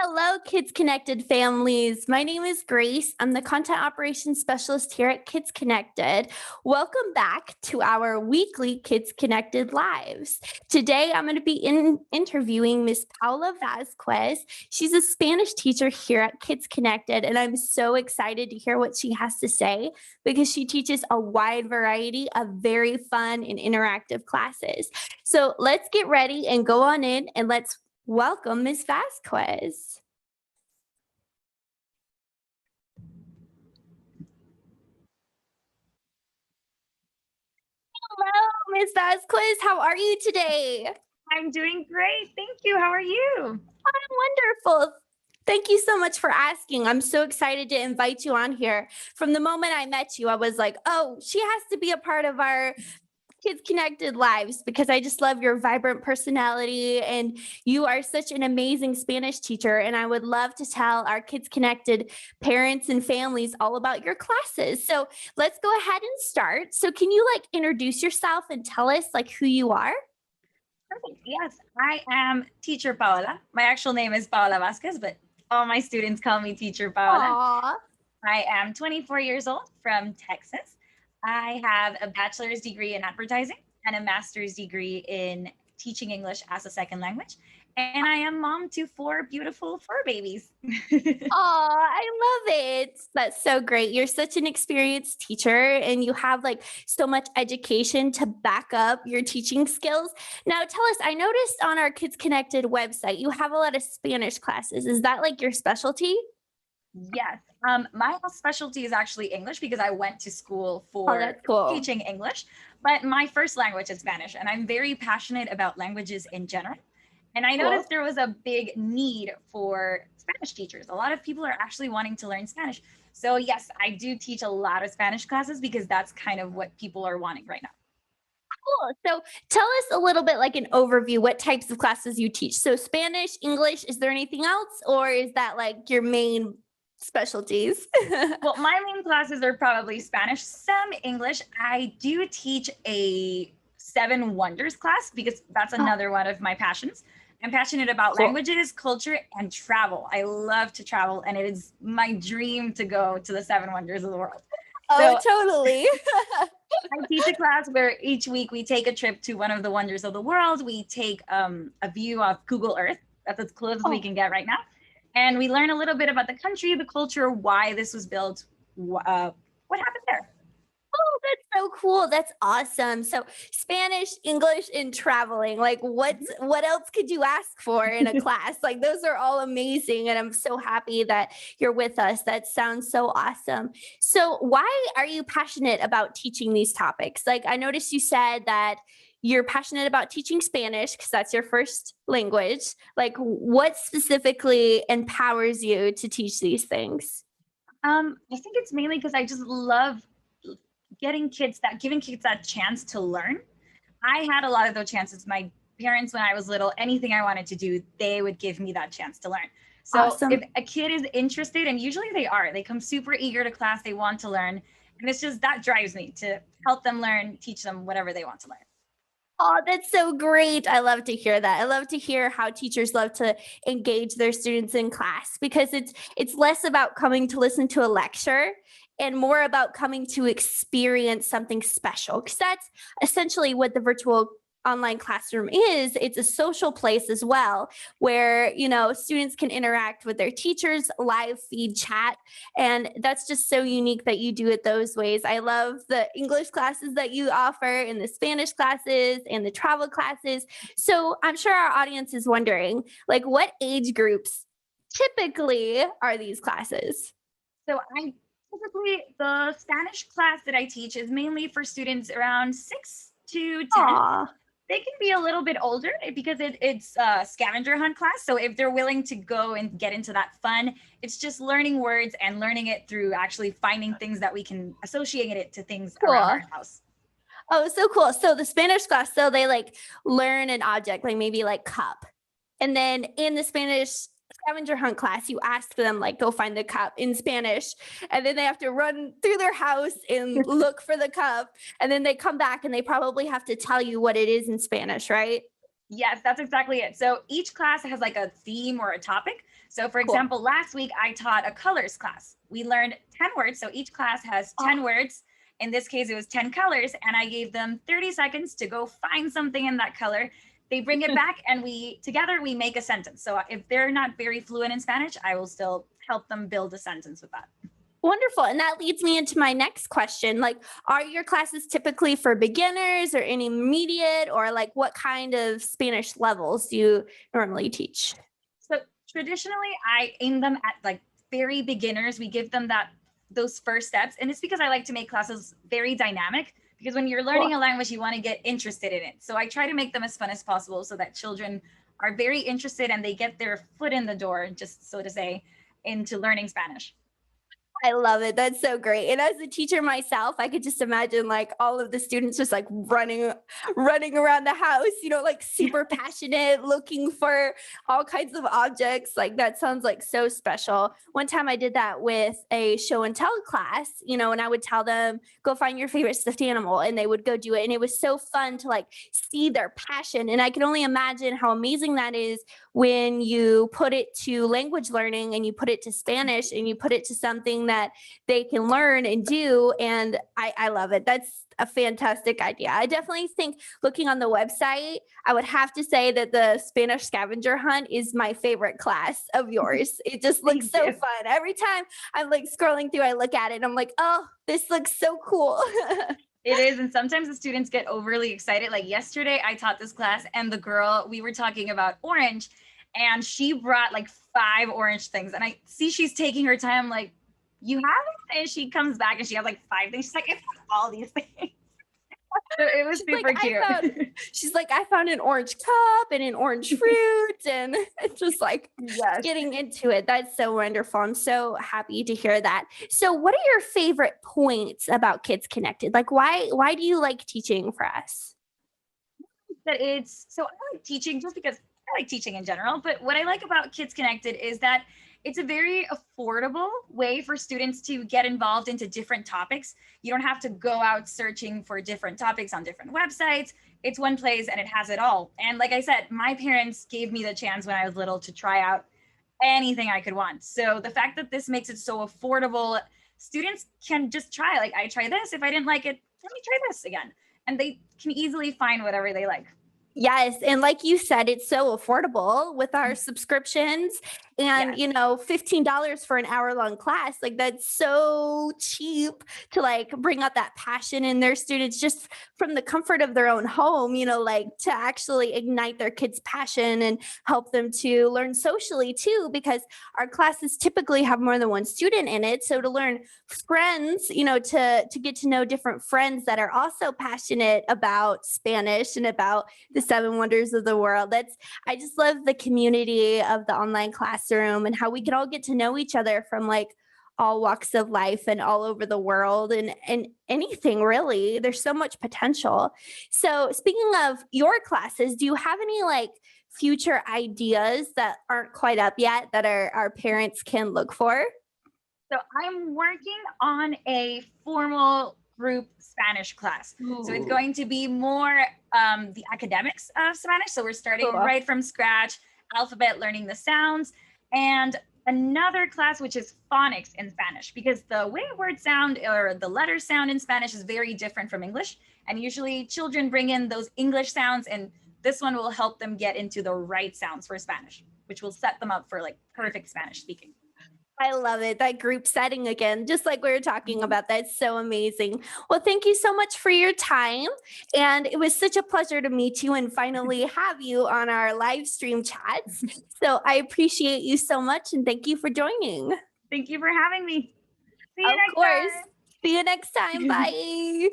Hello, Kids Connected families. My name is Grace. I'm the content operations specialist here at Kids Connected. Welcome back to our weekly Kids Connected Lives. Today, I'm going to be interviewing Miss Paula Vazquez. She's a Spanish teacher here at Kids Connected, and I'm so excited to hear what she has to say because she teaches a wide variety of very fun and interactive classes. So let's get ready and go on in and let's welcome Miss Vazquez. Hello, Miss Vazquez. How are you today? I'm doing great. Thank you. How are you? I'm wonderful. Thank you so much for asking. I'm so excited to invite you on here. From the moment I met you, I was like, oh, she has to be a part of our Kids Connected Lives because I just love your vibrant personality and you are such an amazing Spanish teacher. And I would love to tell our Kids Connected parents and families all about your classes. So let's go ahead and start. So can you introduce yourself and tell us who you are? Perfect. Yes, I am teacher Paola. My actual name is Paola Vazquez, but all my students call me teacher Paola. Aw. I am 24 years old from Texas. I have a bachelor's degree in advertising and a master's degree in teaching English as a second language. And I am mom to four beautiful fur babies. Oh, I love it. That's so great. You're such an experienced teacher and you have so much education to back up your teaching skills. Now, tell us, I noticed on our Kids Connected website, you have a lot of Spanish classes. Is that your specialty? Yes. My specialty is actually English because I went to school Oh, for that's cool. teaching English, but my first language is Spanish, and I'm very passionate about languages in general. And I Cool. noticed there was a big need for Spanish teachers. A lot of people are actually wanting to learn Spanish. So, yes, I do teach a lot of Spanish classes because that's kind of what people are wanting right now. Cool. So tell us a little bit an overview, what types of classes you teach. So Spanish, English, is there anything else? Or is that your main specialties? Well, my main classes are probably Spanish, some English. I do teach a Seven Wonders class because that's another one of my passions. I'm passionate about Cool. languages, culture, and travel. I love to travel, and it is my dream to go to the Seven Wonders of the world. Oh, totally. I teach a class where each week we take a trip to one of the wonders of the world. We take a view of Google Earth. That's as close as we can get right now. And we learn a little bit about the country, the culture, why this was built, what happened there. Oh, that's so cool. That's awesome. So Spanish, English, and traveling. What else could you ask for in a class? Those are all amazing. And I'm so happy that you're with us. That sounds so awesome. So why are you passionate about teaching these topics? I noticed you said that you're passionate about teaching Spanish because that's your first language. What specifically empowers you to teach these things? I think it's mainly because I just love giving kids that chance to learn. I had a lot of those chances. My parents, when I was little, anything I wanted to do, they would give me that chance to learn. So Awesome. if a kid is interested, and usually they come super eager to class, they want to learn. And it's just that drives me to help them learn, teach them whatever they want to learn. Oh, that's so great. I love to hear that. I love to hear how teachers love to engage their students in class because it's less about coming to listen to a lecture and more about coming to experience something special because that's essentially what the virtual online classroom is. It's a social place as well where students can interact with their teachers, live feed chat, and that's just so unique that you do it those ways. I love the English classes that you offer and the Spanish classes and the travel classes. So I'm sure our audience is wondering what age groups typically are these classes? So I typically, the Spanish class that I teach is mainly for students around 6 to 10. Aw. They can be a little bit older because it's a scavenger hunt class. So if they're willing to go and get into that fun, it's just learning words and learning it through actually finding things that we can associate it to things around our house. Oh, so cool. So the Spanish class, so they learn an object, maybe cup. And then in the Spanish scavenger hunt class, you ask them go find the cup in Spanish. And then they have to run through their house and look for the cup. And then they come back and they probably have to tell you what it is in Spanish, right? Yes, that's exactly it. So each class has like a theme or a topic. So for Cool. example, last week I taught a colors class. We learned 10 words. So each class has 10 Oh, words. In this case, it was 10 colors. And I gave them 30 seconds to go find something in that color. They bring it back and we make a sentence. So if they're not very fluent in Spanish, I will still help them build a sentence with that. wonderful. And that leads me into my next question. Like, are your classes typically for beginners or intermediate, or like what kind of Spanish levels do you normally teach? So traditionally, I aim them at like very beginners. We give them those first steps, and it's because I like to make classes very dynamic. Because when you're learning Cool. a language, you want to get interested in it. So I try to make them as fun as possible, so that children are very interested and they get their foot in the door, just so to say, into learning Spanish. I love it. That's so great. And as a teacher myself, I could just imagine like all of the students just like running around the house, like super passionate, looking for all kinds of objects. Like that sounds like so special. One time I did that with a show and tell class, and I would tell them, go find your favorite stuffed animal, and they would go do it. And it was so fun to like see their passion. And I can only imagine how amazing that is when you put it to language learning and you put it to Spanish and you put it to something that they can learn and do. And I love it. That's a fantastic idea. I definitely think looking on the website, I would have to say that the Spanish scavenger hunt is my favorite class of yours. It just looks Thank so you. fun. Every time I'm like scrolling through, I look at it and I'm like, oh, this looks so cool. It is. And sometimes the students get overly excited. Like yesterday, I taught this class, and the girl, we were talking about orange, and she brought like 5 orange things. And I see she's taking her time, like, you have it? And she comes back and she has like 5 things. She's like, I found all these things. So it was She's like, super I found cute. she's like, I found an orange cup and an orange fruit, and it's just like Yes. getting into it. That's so wonderful. I'm so happy to hear that. So what are your favorite points about Kids Connected? Like why do you like teaching for us? That it's so I like teaching just because I like teaching in general. But what I like about Kids Connected is that it's a very affordable way for students to get involved into different topics. You don't have to go out searching for different topics on different websites. It's one place and it has it all. And like I said, my parents gave me the chance when I was little to try out anything I could want. So the fact that this makes it so affordable, students can just try. Like, I try this. If I didn't like it, let me try this again. And they can easily find whatever they like. Yes, and like you said, it's so affordable with our subscriptions, and Yes. $15 for an hour-long class, like that's so cheap to like bring out that passion in their students just from the comfort of their own home, like to actually ignite their kids' passion and help them to learn socially too, because our classes typically have more than one student in it. So to learn friends, to get to know different friends that are also passionate about Spanish and about the seven wonders of the world. I just love the community of the online classroom and how we can all get to know each other from like all walks of life and all over the world and anything really. There's so much potential. So speaking of your classes, do you have any like future ideas that aren't quite up yet that our parents can look for? So I'm working on a formal group Spanish class. So it's Ooh, going to be more the academics of Spanish. So we're starting cool. right from scratch, alphabet, learning the sounds, and another class which is phonics in Spanish, because the way words sound or the letters sound in Spanish is very different from English. And usually children bring in those English sounds, and this one will help them get into the right sounds for Spanish, which will set them up for like perfect Spanish speaking. I love it. That group setting again, just like we were talking Mhm. about. That's so amazing. Well, thank you so much for your time. And it was such a pleasure to meet you and finally have you on our live stream chats. So I appreciate you so much and thank you for joining. Thank you for having me. See you Of next course. time. See you next time. Bye.